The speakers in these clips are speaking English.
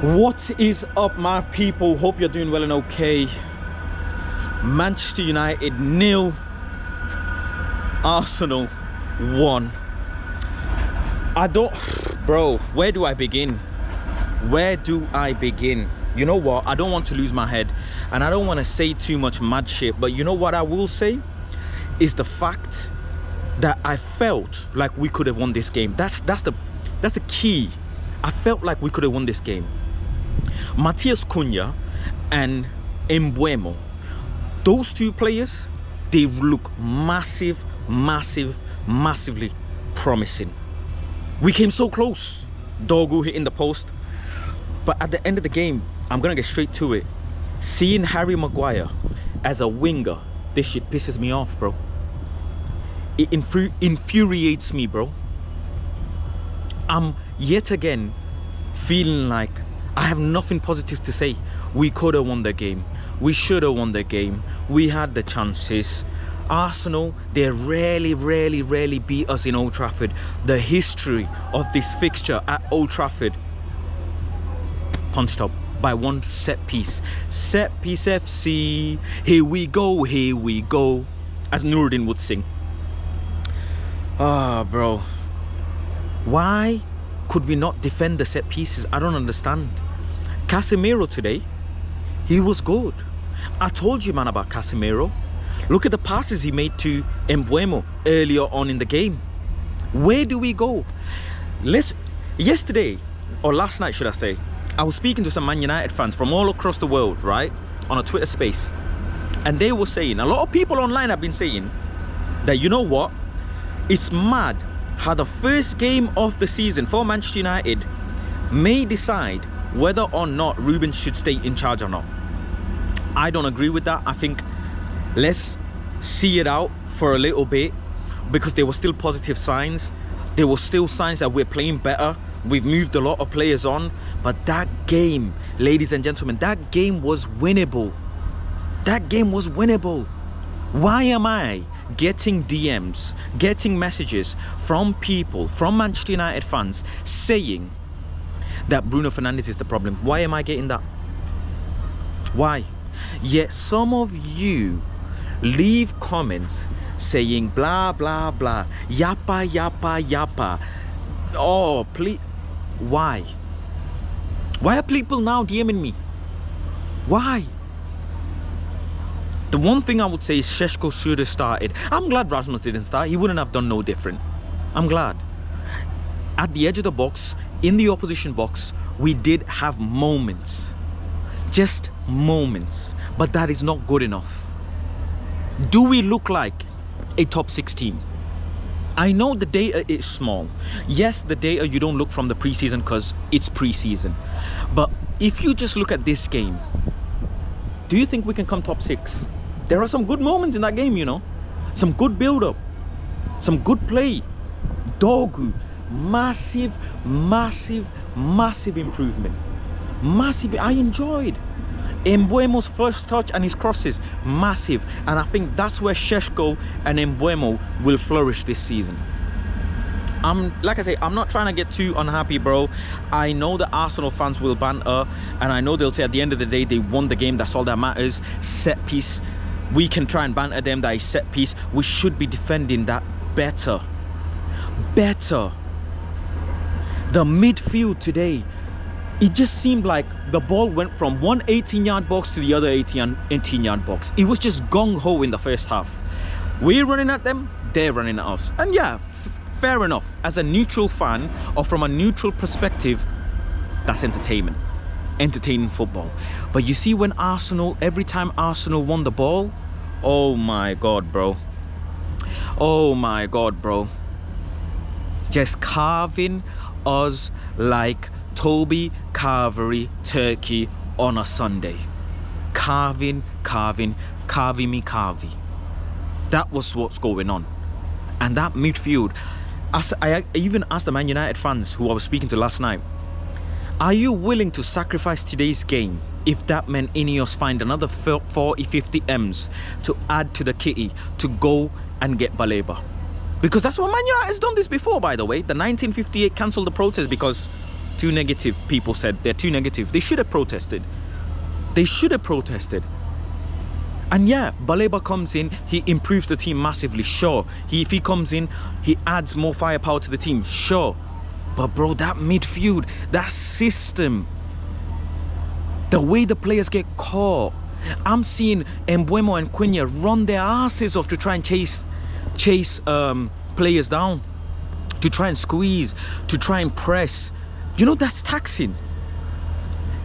What is up, my people? Hope you're doing well and okay. Manchester United 0, Arsenal 1. Bro, where do I begin? Where do I begin? You know what? I don't want to lose my head and I don't want to say too much mad shit, but you know what I will say is the fact that I felt like we could have won this game. That's the key. I felt like we could have won this game. Matheus Cunha and Mbeumo, those two players, they look massively promising. We came so close. Dogu hitting the post. But at the end of the game, I'm gonna get straight to it. Seeing Harry Maguire as a winger, this shit pisses me off, bro. It infuriates me, bro. I'm yet again feeling like I have nothing positive to say. We could have won the game. We should have won the game. We had the chances. Arsenal, they rarely beat us in Old Trafford. The history of this fixture at Old Trafford, punched up by one set piece. Set piece FC. Here we go, as Nuruddin would sing. Bro. Why could we not defend the set pieces? I don't understand. Casemiro today, he was good. I told you, man, about Casemiro. Look at the passes he made to Mbeumo earlier on in the game. Where do we go? Yesterday, or last night should I say, I was speaking to some Man United fans from all across the world, right? On a Twitter space. And they were saying, a lot of people online have been saying that, you know what? It's mad how the first game of the season for Manchester United may decide whether or not Ruben should stay in charge or not. I don't agree with that. I think let's see it out for a little bit, because there were still positive signs. There were still signs that we're playing better. We've moved a lot of players on. But that game, ladies and gentlemen, that game was winnable. That game was winnable. Why am I getting DMs, getting messages from people, from Manchester United fans saying that Bruno Fernandes is the problem? Why am I getting that? Why? Yet some of you leave comments saying blah blah blah, yappa. Oh, please. Why? Why are people now DMing me? Why? The one thing I would say is Šeško should have started. I'm glad Rasmus didn't start. He wouldn't have done no different. I'm glad. At the edge of the box, in the opposition box, we did have moments. Just moments. But that is not good enough. Do we look like a top 6 team? I know the data is small. Yes, the data you don't look from the preseason because it's preseason. But if you just look at this game, do you think we can come top 6? There are some good moments in that game, you know. Some good build-up. Some good play. Dogu. Massive improvement. Massive. I enjoyed Mbeumo's first touch and his crosses. Massive. And I think that's where Šeško and Mbeumo will flourish this season. Like I say, I'm not trying to get too unhappy, bro. I know the Arsenal fans will banter, and I know they'll say at the end of the day they won the game. That's all that matters. Set piece, we can try and banter them that is set piece. We should be defending that better. The midfield today, it just seemed like the ball went from one 18-yard box to the other 18-yard box. It was just gung-ho in the first half. We're running at them, they're running at us. And yeah, fair enough. As a neutral fan, or from a neutral perspective, that's entertainment. Entertaining football. But you see when every time Arsenal won the ball, oh my God, bro. Oh my God, bro. Just carving us like Toby Carvery turkey on a Sunday. Carving me. That was what's going on. And that midfield, I even asked the Man United fans who I was speaking to last night, are you willing to sacrifice today's game if that meant Ineos find another 40-50 M's to add to the kitty to go and get Baleba? Because that's what Man United has done this before, by the way. The 1958 cancelled the protest because Too negative, people said. They're too negative. They should have protested. They should have protested. And yeah, Baleba comes in, he improves the team massively, sure. If he comes in, he adds more firepower to the team, sure. But bro, that midfield, that system, the way the players get caught. I'm seeing Mbeumo and Cunha run their asses off to try and chase players down, to try and squeeze, to try and press. You know, that's taxing.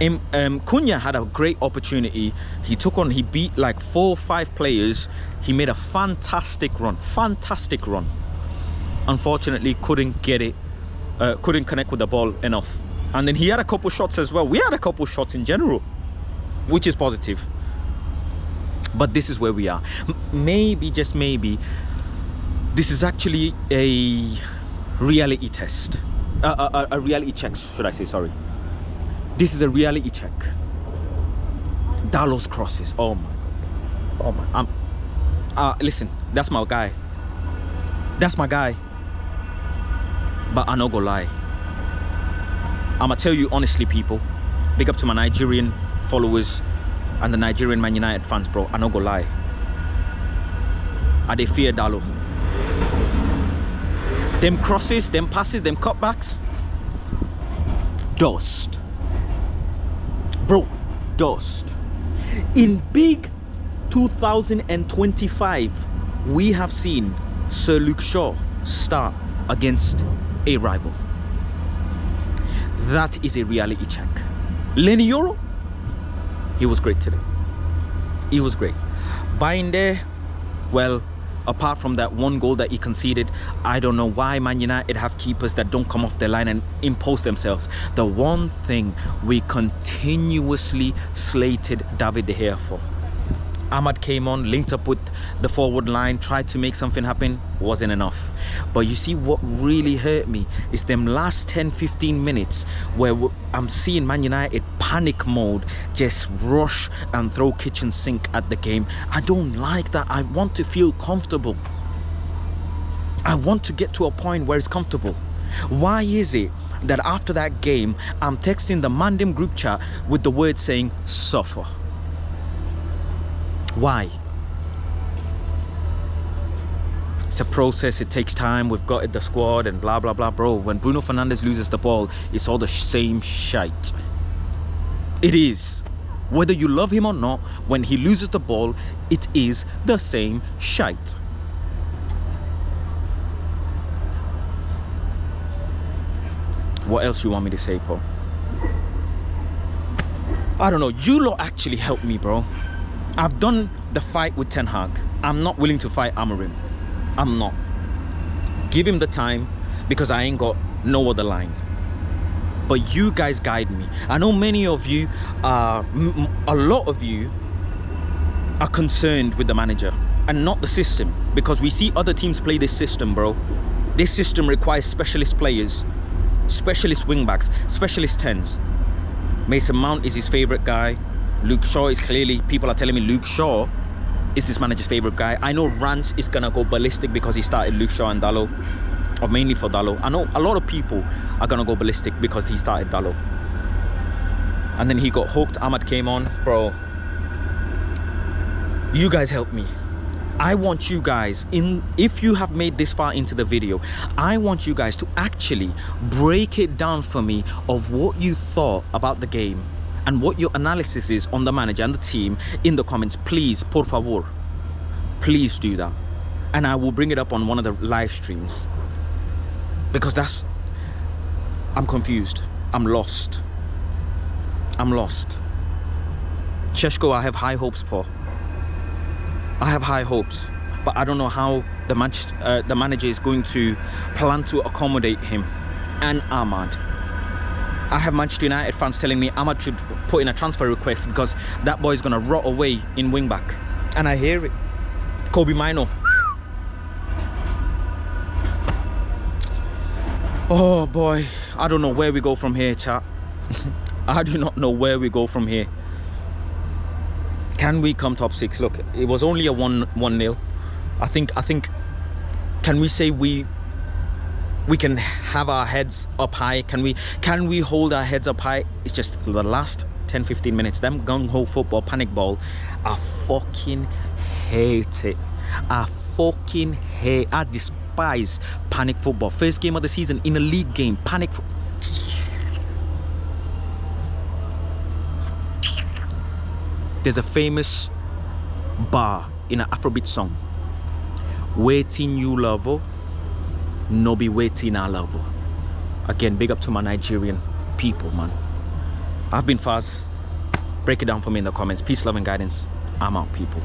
Cunha had a great opportunity. He beat like 4 or 5 players. He made a fantastic run. Unfortunately, couldn't get it, couldn't connect with the ball enough. And then he had a couple shots as well. We had a couple shots in general, which is positive. But this is where we are. Maybe, just maybe, this is actually a reality test. A reality check, should I say, sorry. This is a reality check. Dalot's crosses, oh my God. Oh my, listen, that's my guy. That's my guy. But I no go lie. I'ma tell you honestly, people, big up to my Nigerian followers and the Nigerian Man United fans, bro. I no go lie. They fear Dalot. Them crosses, them passes, them cutbacks, dust. Bro, dust. In big 2025, we have seen Sir Luke Shaw start against a rival. That is a reality check. Lenny Yoro, he was great today. He was great. Buying there, well, apart from that one goal that he conceded, I don't know why Man United have keepers that don't come off the line and impose themselves. The one thing we continuously slated David De Gea for. Ahmad came on, linked up with the forward line, tried to make something happen, wasn't enough. But you see, what really hurt me is them last 10-15 minutes where I'm seeing Man United panic mode, just rush and throw kitchen sink at the game. I don't like that. I want to feel comfortable. I want to get to a point where it's comfortable. Why is it that after that game, I'm texting the Mandim group chat with the word saying, suffer? Why? It's a process, it takes time, we've got the squad and blah blah blah. Bro, when Bruno Fernandes loses the ball, it's all the same shite. It is. Whether you love him or not, when he loses the ball, it is the same shite. What else you want me to say, Paul? I don't know, you lot actually helped me, bro. I've done the fight with Ten Hag. I'm not willing to fight Amorim. I'm not. Give him the time, because I ain't got no other line. But you guys guide me. I know many of you, a lot of you are concerned with the manager and not the system, because we see other teams play this system, bro. This system requires specialist players, specialist wingbacks, specialist 10s. Mason Mount is his favorite guy. Luke Shaw is clearly, people are telling me Luke Shaw is this manager's favorite guy. I know Rance is gonna go ballistic because he started Luke Shaw and Dalot, or mainly for Dalot. I know a lot of people are gonna go ballistic because he started Dalot. And then he got hooked, Ahmad came on. Bro, you guys help me. I want you guys, if you have made this far into the video, I want you guys to actually break it down for me of what you thought about the game and what your analysis is on the manager and the team in the comments. Please, por favor, please do that. And I will bring it up on one of the live streams, because I'm confused. I'm lost. I'm lost. Sheshko, I have high hopes for. I have high hopes, but I don't know how the manager is going to plan to accommodate him and Ahmad. I have Manchester United fans telling me Ahmad should put in a transfer request because that boy is going to rot away in wing back. And I hear it. Kobe Mino. Oh boy, I don't know where we go from here, chat. I do not know where we go from here. Can we come top 6? Look, it was only a 1-0. I think, can we say we we can have our heads up high. Can we hold our heads up high? It's just the last 10-15 minutes, them gung-ho football panic ball, I fucking hate it. I despise panic football. First game of the season in a league game, panic There's a famous bar in an Afrobeat song. Waiting you love, no be waiting I love. Again, big up to my Nigerian people, man. I've been Faz. Break it down for me in the comments. Peace, love, and guidance. I'm out, people.